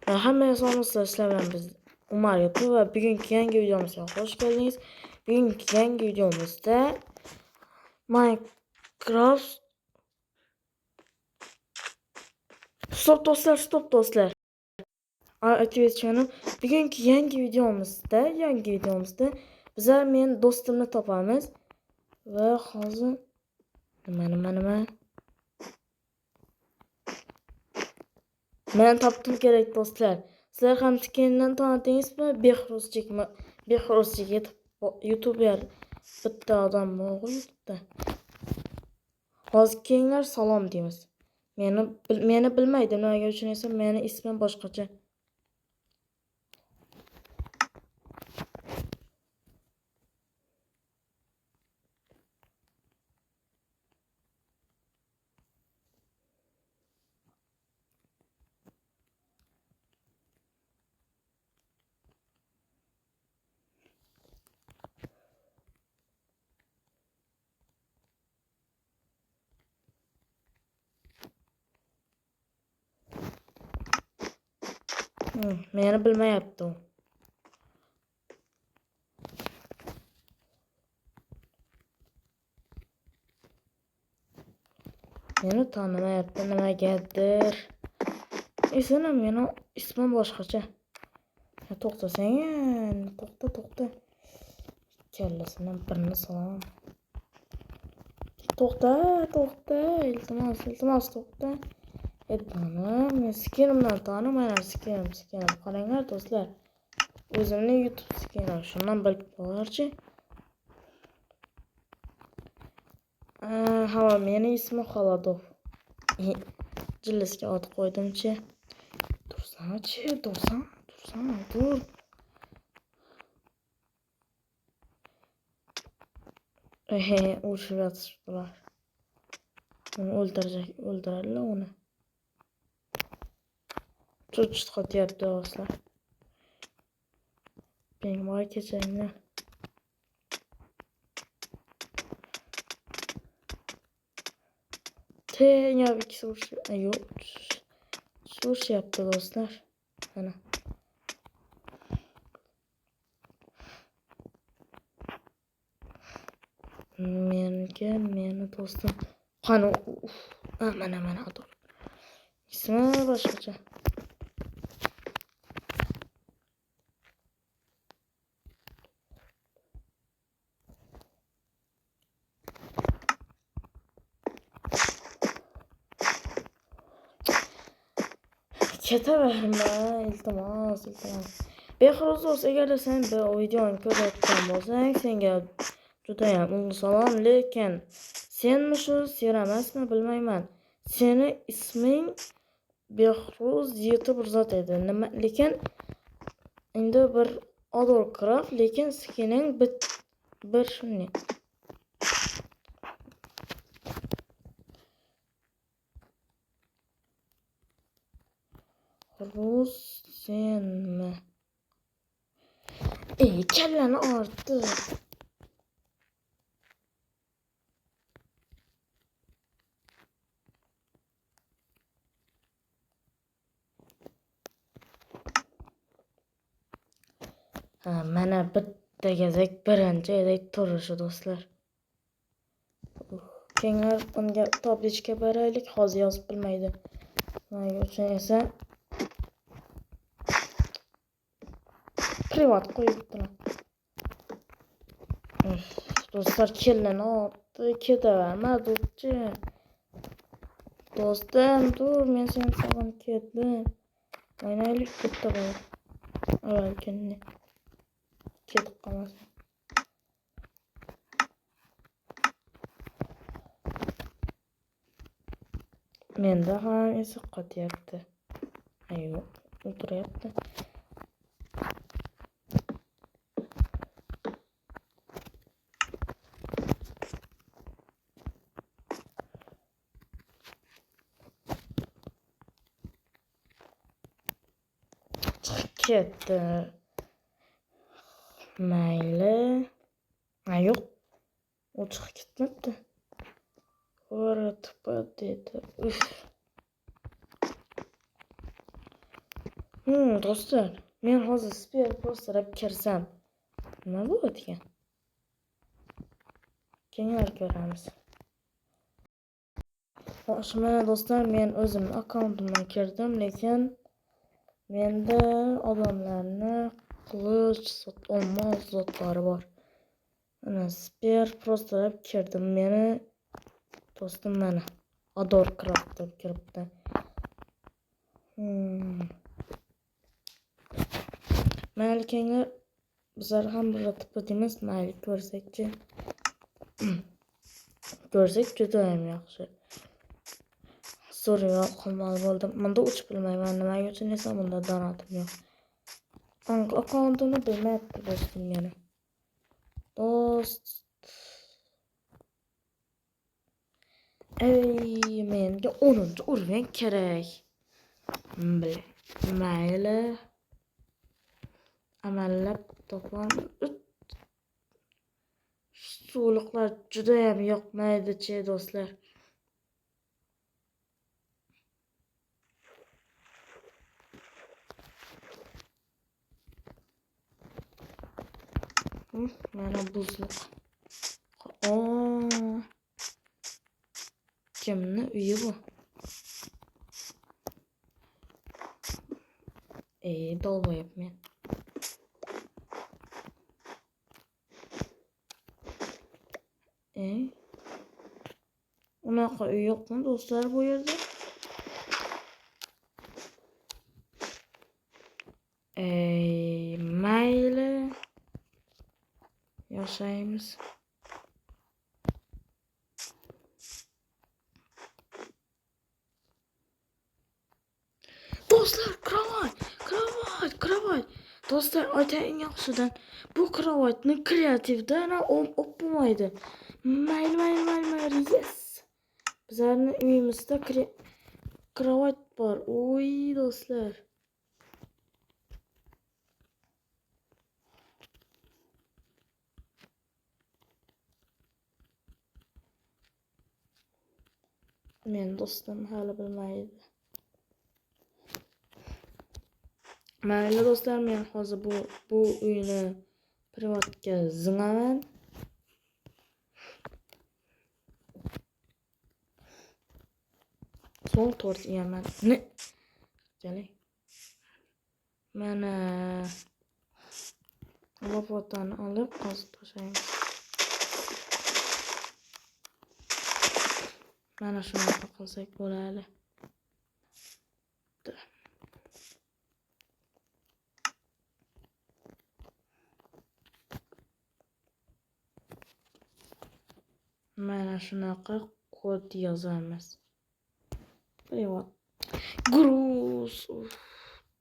Hammaga sog'liqli ishlar bilan biz Umar YouTube va bugungi yangi videomizga xush keldingiz. Bugungi yangi videomizda Minecraft Stop do'stlar. Aytayotganim, bugungi yangi videomizda bizlar men do'stimni topamiz va hozir nima men topdim kerak do'stlar. Sizlar ham skindan tanidingizmi? Behruzchik YouTuber bitta odam bo'ldi. Hozir kelinglar salom deymiz. Meni bilmaydi, nimaga uchun esa meni ismim boshqacha. Meni bilmayapti u. Meni tanimayapti nimagadir. Esimam meni ismim boshqacha. To'xtasang, to'xta. Kallasidan birini solam. To'xta, iltimos to'xta. Men skinimdan tanimayman, skinim. Qaranglar do'stlar. O'zimning YouTube skinim. Shundan bilib qo'yarchi. Meni ismim Xolodov. Jillisga ot qo'ydimchi. Dursan. Urushib yotishibdilar. Uni o'ldiradilar uni. Cho'chit qotyapti do'stlar. Menga kechiringlar. Yana ikki urishyapti do'stlar. Mana. Meni do'stim. Qani, mana adur. Ismi boshqacha. Ketaverma, iltimos. Behruz do'st, agar sen bu videoni ko'rayotgan bo'lsang, senga judayam ulug' salom, lekin sen emasmi bilmayman. Seni isming Behruz YouTuber zot edi. Lekin endi bir odol kirib, lekin skining bir shunday. Rus senmi? Kallani ortdi. Mana bitta gazak birinchi edek turishi do'stlar. Kenglar unga tablичка beraylik, hozir yozib bilmaydi. Nima uchun esa privat qo'yibdilar. Do'stlar kellani otdi, ketaverma do'stchi. Do'stim, tur, men seni sog'inib ketdim. O'ynaylik bitta bor. Avvalgini ketib qolmasin. Menda ham esi qotyapti. O'tiryapti. Ketdi. Mayli. Yo'q. U chiqib ketmabdi. O'ratib dedi. Do'stlar, men hozir Sber Pro'starga kirsam, nima bo'ladi ekan? Keyinroq ko'ramiz. Mana do'stlar, men o'zim akkauntimdan kirdim, lekin menda odamlarni qilich, olmos zotlari bor. Mana Sber Pro'starga kirdim. Meni do'stim mana Ador Craft deb kiribdi. Mayli kenglar, bizlar ham bir tipimiz mayli ko'rsakchi. Ko'rsak juda ham yaxshi. So'rayga qolmal bo'ldim. Bunda uch bilmayman nimaga uchun esa bunda donatim yo'q. Akkauntimni bilmayapti do'stim meni. Do'st. Menga 10-uruven kerak. Mayli. Amallab topam. So'liqlar juda ham yoqmaydi-chi do'stlar. Mana buzluq. Kimni uyi bu? Dolmayapman. Unaqa uy yo'qmi do'stlar bu yerda? Mayli. Yashaymiz. Do'stlar, kravot. Do'stlar, aytayin yaxshidan. Bu kravotni kreativdan o'pmaydi. Mayli. Yes. Bizlarning uyimizda kravot bor. Oy, do'stlar. Men do'stim hali bilmaydi. Mayli do'stlar, men hozir bu uyni privatga zinaman. So'ng tort yeman. Keling. Mana lopatani olib qazib tashlaymiz. Mana shunaqa qilsak bo'ladi. Mana shunaqa kod yozamiz. Privat. Gruz.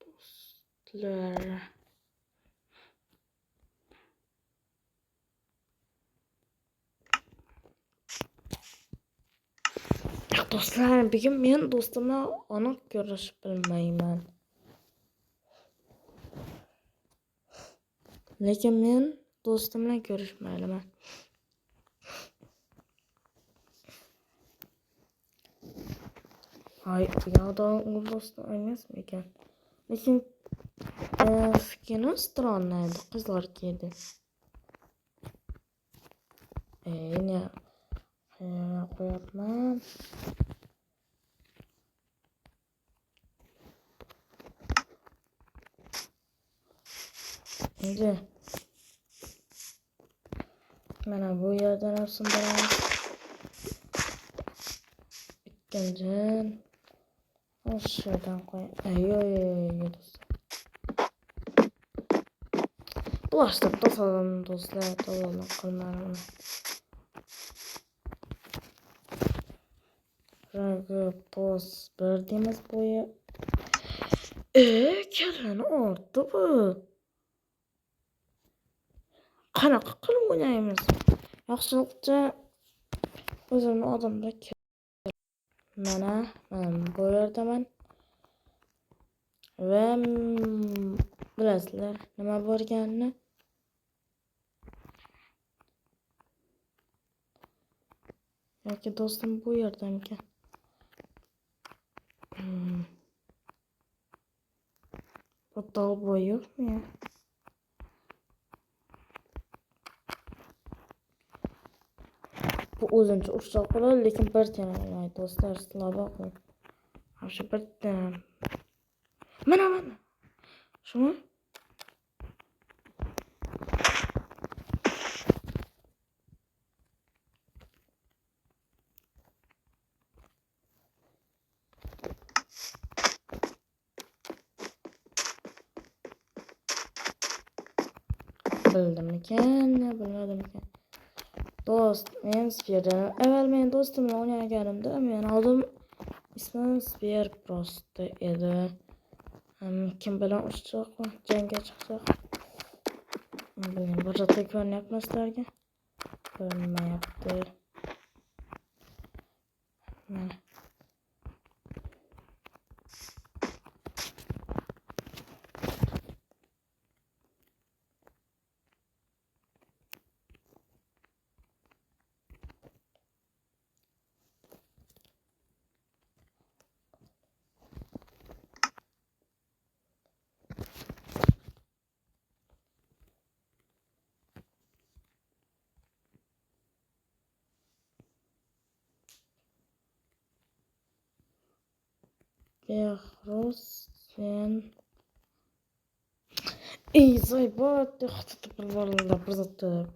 Do'stlar. Do'stlar, bugun men do'stimni aniq ko'rishib bilmayman. Lekin men do'stim bilan ko'rishmayman. Hay, yo'da do'stim emasmi ekan? Lekin fikri странный edi, qizlar kiydi. Ne qo'yapman. Endi mana bu yerdan sindiramiz. Ikkinchidan aşağıdan qo'y. Yo'q. Bulaştım tozadan do'stlar, tozadan qilmadim. Ragi pos berdimiz bo'yi. Kelini ortdi bu. Qanaqa qilib o'ynaymiz? Yaxshilikcha o'zimni odamda mana bu yerdaman. Va bilasizlar nima bo'lganini? Yoki do'stim bu yerdamikan? Hatta boy yok mu ya? Bu o'zimcha ushtroq bo'ladi, lekin bir tane do'stlar sizlar boqing. Shu bir tane. Mana. Shuni bildimmikan, bilmadimmikan. Do'st, men Sferdan avval men do'stim bilan o'ynaganimda, men oldin ismim Sfer prosta edi. Kim bilan ushtroq jangga chiqsak? Bilmayman, bir rata ko'ryapman sizlarga. Ko'rinmayapti. Behruz sen zaybat xatib bilvorlar birzatib.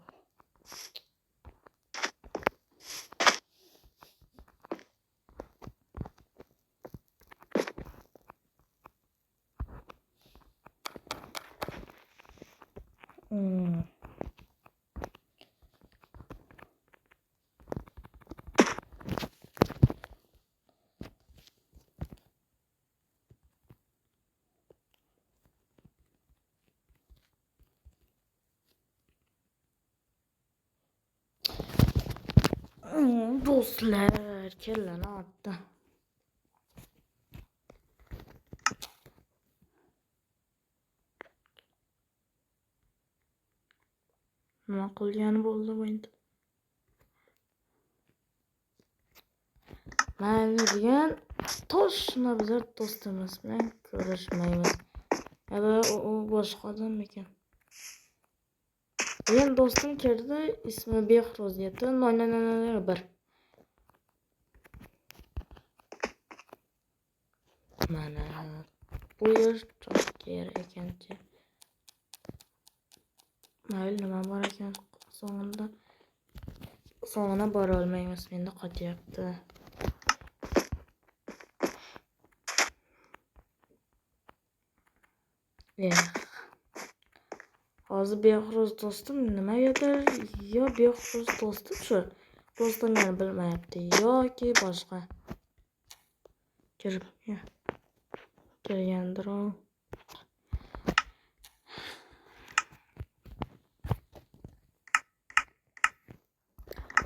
Do'stlar, kellan otdi. Nima qilgani bo'ldi bu endi? Mayli degan toshni bizlar do'stimiz bilan ko'rishmaymiz. Ya u boshqa odam ekan. Men do'stim kirdi, ismi Behruz edi. 1. Mana bu yer çok kerak ekanchi. Mayli, nima bor ekan so'ngina bora olmaymiz, menda qotyapti. Hozir Behruz do'stim nimagadir, yo Behruz do'stim shu do'stimni bilmayapti yoki boshqa. Kirgandir u.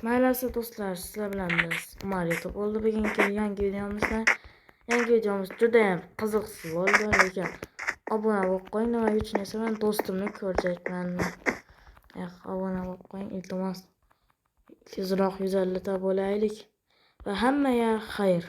Mayli do'stlar, sizlar bilan biz Umar YouTube bo'ldi bugungi yangi videomiz juda ham qiziqsiz bo'ldi, lekin obuna bo'lib qo'ying, nima uchun esa men do'stimni ko'rjayman. Obuna bo'lib qo'ying, iltimos. Tezroq 150 ta bo'laylik va hammaga xayr.